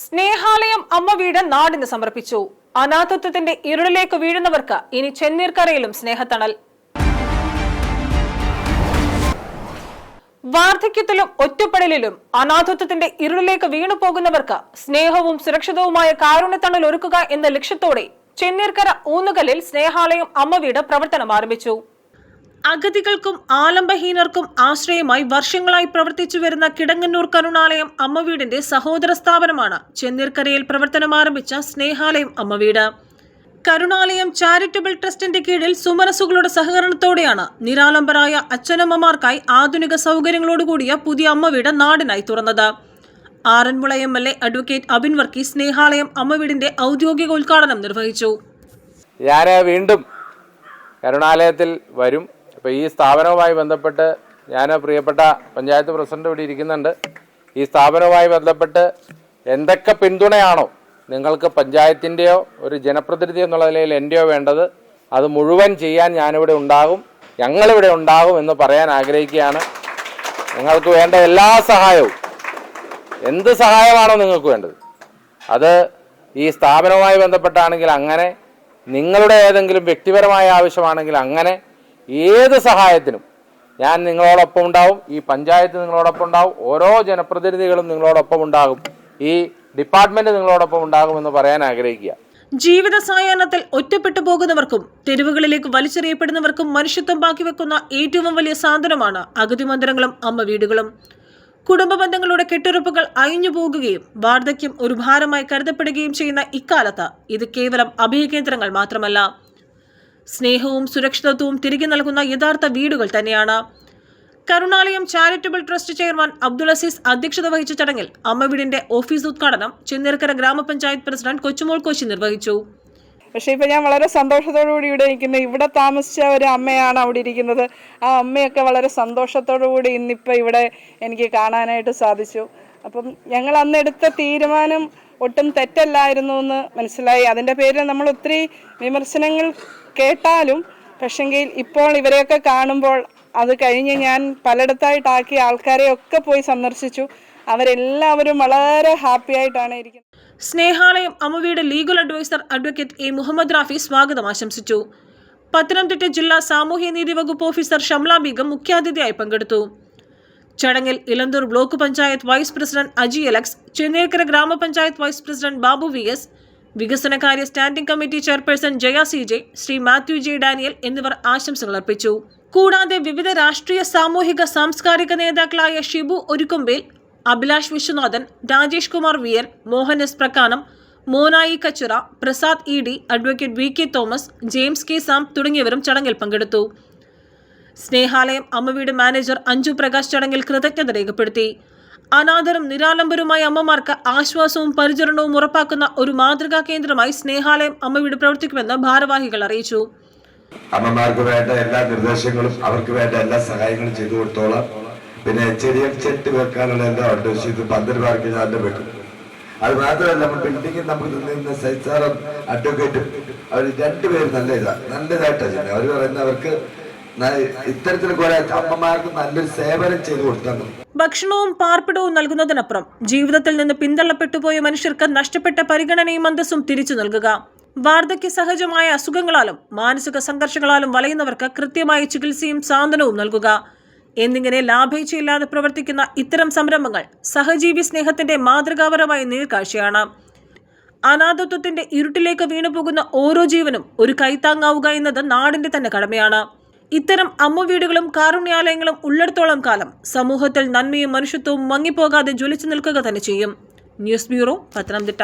സ്നേഹാലയം അമ്മ വീട് നാടിന് സമർപ്പിച്ചു. അനാഥത്വത്തിന്റെ ഇരുളിലേക്ക് വീഴുന്നവർക്ക് ഇനി ചെന്നീർക്കരയിലും സ്നേഹത്തണൽ. വാർദ്ധക്യത്തിലും ഒറ്റപ്പെടലിലും അനാഥത്വത്തിന്റെ ഇരുളിലേക്ക് വീണു പോകുന്നവർക്ക് സ്നേഹവും സുരക്ഷിതവുമായ കാരുണ്യത്തണൽ ഒരുക്കുക എന്ന ലക്ഷ്യത്തോടെ ചെന്നീർക്കര ഊന്നുകല്ലിൽ സ്നേഹാലയം അമ്മ വീട് പ്രവർത്തനം ആരംഭിച്ചു. അഗതികൾക്കും ആലംബഹീനർക്കും ആശ്രയമായി വർഷങ്ങളായി പ്രവർത്തിച്ചു വരുന്ന കിടങ്ങന്നൂർ കരുണാലയം അമ്മ വീടിന്റെ സഹോദര സ്ഥാപനമാണ് ചെന്നീർക്കരയിൽ പ്രവർത്തനം ആരംഭിച്ച സ്നേഹാലയം അമ്മ വീട്. കരുണാലയം ചാരിറ്റബിൾ ട്രസ്റ്റിന്റെ കീഴിൽ സുമനസുകളുടെ സഹകരണത്തോടെയാണ് നിരാലംബരായ അച്ഛനമ്മമാർക്കായി ആധുനിക സൗകര്യങ്ങളോടുകൂടിയ പുതിയ അമ്മ വീട് നാടിനായി തുറന്നത്. ആറന്മുള MLA അഡ്വക്കേറ്റ് അബിൻ വർഗീസ് സ്നേഹാലയം അമ്മ വീടിന്റെ ഔദ്യോഗിക ഉദ്ഘാടനം നിർവഹിച്ചു. ഞാൻ വീണ്ടും കരുണാലയത്തിൽ വരും. അപ്പോൾ ഈ സ്ഥാപനവുമായി ബന്ധപ്പെട്ട് ഞാൻ പ്രിയപ്പെട്ട പഞ്ചായത്ത് പ്രസിഡന്റ് ഇവിടെ ഇരിക്കുന്നുണ്ട്. ഈ സ്ഥാപനവുമായി ബന്ധപ്പെട്ട് എന്തൊക്കെ പിന്തുണയാണോ നിങ്ങൾക്ക് പഞ്ചായത്തിൻ്റെയോ ഒരു ജനപ്രതിനിധി എന്നുള്ള നിലയിൽ എൻ്റെയോ വേണ്ടത്, അത് മുഴുവൻ ചെയ്യാൻ ഞാനിവിടെ ഉണ്ടാകും, ഞങ്ങളിവിടെ ഉണ്ടാകും എന്ന് പറയാൻ ആഗ്രഹിക്കുകയാണ്. നിങ്ങൾക്ക് വേണ്ട എല്ലാ സഹായവും, എന്ത് സഹായമാണോ നിങ്ങൾക്ക് വേണ്ടത്, അത് ഈ സ്ഥാപനവുമായി ബന്ധപ്പെട്ടാണെങ്കിൽ അങ്ങനെ, നിങ്ങളുടെ ഏതെങ്കിലും വ്യക്തിപരമായ ആവശ്യമാണെങ്കിൽ അങ്ങനെ, ഏത് സഹായത്തിനും ഞാൻ നിങ്ങളോടൊപ്പം ഉണ്ടാവും. ഈ പഞ്ചായത്ത് നിങ്ങളോടൊപ്പം ഉണ്ടാവും. ഓരോ ജനപ്രതിനിധികളും നിങ്ങളോടൊപ്പം ഉണ്ടാകും. ഈ ഡിപ്പാർട്ട്മെന്റ് നിങ്ങളോടൊപ്പം ഉണ്ടാകുമെന്ന് പറയാൻ ആഗ്രഹിക്കുക. ജീവിത സായാഹ്നത്തിൽ ഒറ്റപ്പെട്ടു പോകുന്നവർക്കും തെരുവുകളിലേക്ക് വലിച്ചെറിയപ്പെടുന്നവർക്കും മനുഷ്യത്വം ബാക്കി വെക്കുന്ന ഏറ്റവും വലിയ സാധനമാണ് അഗതി മന്ദിരങ്ങളും അമ്മ വീടുകളും. കുടുംബ ബന്ധങ്ങളുടെ കെട്ടുറപ്പുകൾ അയഞ്ഞു പോകുകയും വാർദ്ധക്യം ഒരു ഭാരമായി കരുതപ്പെടുകയും ചെയ്യുന്ന ഇക്കാലത്ത് ഇത് കേവലം അഭയകേന്ദ്രങ്ങൾ മാത്രമല്ല, സ്നേഹവും സുരക്ഷിതത്വവും തിരികെ നൽകുന്ന യഥാർത്ഥ വീടുകൾ തന്നെയാണ്. Karunalayam charitable trust chairman Abdul Aziz അധ്യക്ഷത വഹിച്ച ചടങ്ങിൽ അമ്മ വീടിന്റെ ഓഫീസ് ഉദ്ഘാടനം ചെന്നീർക്കര ഗ്രാമപഞ്ചായത്ത് പ്രസിഡന്റ് കൊച്ചുമോൾ കോശി നിർവഹിച്ചു. പക്ഷേ ഇപ്പോൾ ഞാൻ വളരെ സന്തോഷത്തോടുകൂടി ഇവിടെ ഇരിക്കുന്നത്, ഇവിടെ താമസിച്ച ഒരു അമ്മയാണ് അവിടെ ഇരിക്കുന്നത്. ആ അമ്മയൊക്കെ വളരെ സന്തോഷത്തോടുകൂടി ഇന്നിപ്പോൾ ഇവിടെ എനിക്ക് കാണാനായിട്ട് സാധിച്ചു. അപ്പം ഞങ്ങൾ അന്നെടുത്ത തീരുമാനം ഒട്ടും തെറ്റല്ലായിരുന്നു എന്ന് മനസ്സിലായി. അതിൻ്റെ പേരിൽ നമ്മൾ ഒത്തിരി വിമർശനങ്ങൾ കേട്ടാലും പക്ഷെങ്കിൽ ഇപ്പോൾ ഇവരെയൊക്കെ കാണുമ്പോൾ, അത് കഴിഞ്ഞ് ഞാൻ പലയിടത്തായിട്ടാക്കിയ ആൾക്കാരെയൊക്കെ പോയി സന്ദർശിച്ചു. അവരെല്ലാവരും വളരെ ഹാപ്പി ആയിട്ടാണ് ഇരിക്കുന്നത്. സ്നേഹാലയം അമ്മ വീട് legal adviser advocate A Muhammad Rafi സ്വാഗതം ആശംസിച്ചു. പത്തനംതിട്ട ജില്ലാ സാമൂഹ്യനീതി വകുപ്പ് ഓഫീസർ ഷംല ബീഗം മുഖ്യാതിഥിയായി പങ്കെടുത്തു. ചടങ്ങിൽ Elanthoor block panchayat vice president Aji Alex, Chenneerkara ഗ്രാമപഞ്ചായത്ത് വൈസ് പ്രസിഡന്റ് ബാബു VS, വികസനകാര്യ standing committee chairperson Jaya CJ, Shri Mathew J Daniel എന്നിവർ ആശംസകൾ അർപ്പിച്ചു. കൂടാതെ വിവിധ രാഷ്ട്രീയ സാമൂഹിക സാംസ്കാരിക നേതാക്കളായ Shibu Orukkumbel, Abhilash Viswanathan, Rajesh Kumar VL, Mohan S Prakkanam, Monayi Kachira, Prasad ED, advocate VK Thomas, James K Sam തുടങ്ങിയവരും ചടങ്ങിൽ പങ്കെടുത്തു. സ്നേഹാലയം അമ്മ വീട് മാനേജർ അഞ്ജു പ്രകാശ് ചടങ്ങിൽ കൃതജ്ഞത രേഖപ്പെടുത്തി. അനാഥരും നിരാലംബരുമായ അമ്മമാർക്ക് ആശ്വാസവും പരിചരണവും ഉറപ്പാക്കുന്ന ഒരു മാതൃകാ കേന്ദ്രമായി സ്നേഹാലയം അമ്മ വീട് പ്രവർത്തിക്കുമെന്ന് ഭാരവാഹികൾ അറിയിച്ചു. അമ്മമാർക്ക് വേണ്ട എല്ലാ നിർദ്ദേശങ്ങളും, അവർക്ക് വേണ്ട എല്ലാ സഹായങ്ങളും ചെയ്തു കൊടുത്തോളാം. പിന്നെ ചെടി വെക്കാനുള്ള എല്ലാ ഉണ്ട്. ഇത് 12 പാർക്ക് ഞാൻ വെക്കും. അത് മാത്രമല്ല, നമ്മൾ ബിൽഡിങ്ങിൽ നമുക്ക് നിന്ന് സൈസാറും അഡ്വക്കേറ്റും അവർ രണ്ടുപേരും നല്ലതായിട്ടാണ് ചെയ്യുന്നത്. അവർ പറയുന്നത് അവർക്ക് ഇത്തരത്തിൽ കുറെ അമ്മമാർക്ക് നല്ലൊരു സേവനം ചെയ്തു കൊടുത്താൽ ഭക്ഷണവും പാർപ്പിടവും നൽകുന്നതിനപ്പുറം ജീവിതത്തിൽ നിന്ന് പിന്തള്ളപ്പെട്ടുപോയ മനുഷ്യർക്ക് നഷ്ടപ്പെട്ട പരിഗണനയും അന്തസ്സും തിരിച്ചു നൽകുക, വാർദ്ധക്യ സഹജമായ അസുഖങ്ങളാലും മാനസിക സംഘർഷങ്ങളാലും വലയുന്നവർക്ക് കൃത്യമായ ചികിത്സയും സാന്ത്വനവും നൽകുക എന്നിങ്ങനെ ലാഭേച്ഛയില്ലാതെ പ്രവർത്തിക്കുന്ന ഇത്തരം സംരംഭങ്ങൾ സഹജീവി സ്നേഹത്തിന്റെ മാതൃകാപരമായ നേർക്കാഴ്ചയാണ്. അനാഥത്വത്തിന്റെ ഇരുട്ടിലേക്ക് വീണുപോകുന്ന ഓരോ ജീവനും ഒരു കൈത്താങ്ങാവുക എന്നത് നാടിന്റെ തന്നെ കടമയാണ്. ഇത്തരം അമ്മ വീടുകളും കാരുണ്യാലയങ്ങളും ഉള്ളിടത്തോളം കാലം സമൂഹത്തിൽ നന്മയും മനുഷ്യത്വവും മങ്ങിപ്പോകാതെ ജ്വലിച്ചു നിൽക്കുക തന്നെ ചെയ്യും. News bureau, Pathanamthitta.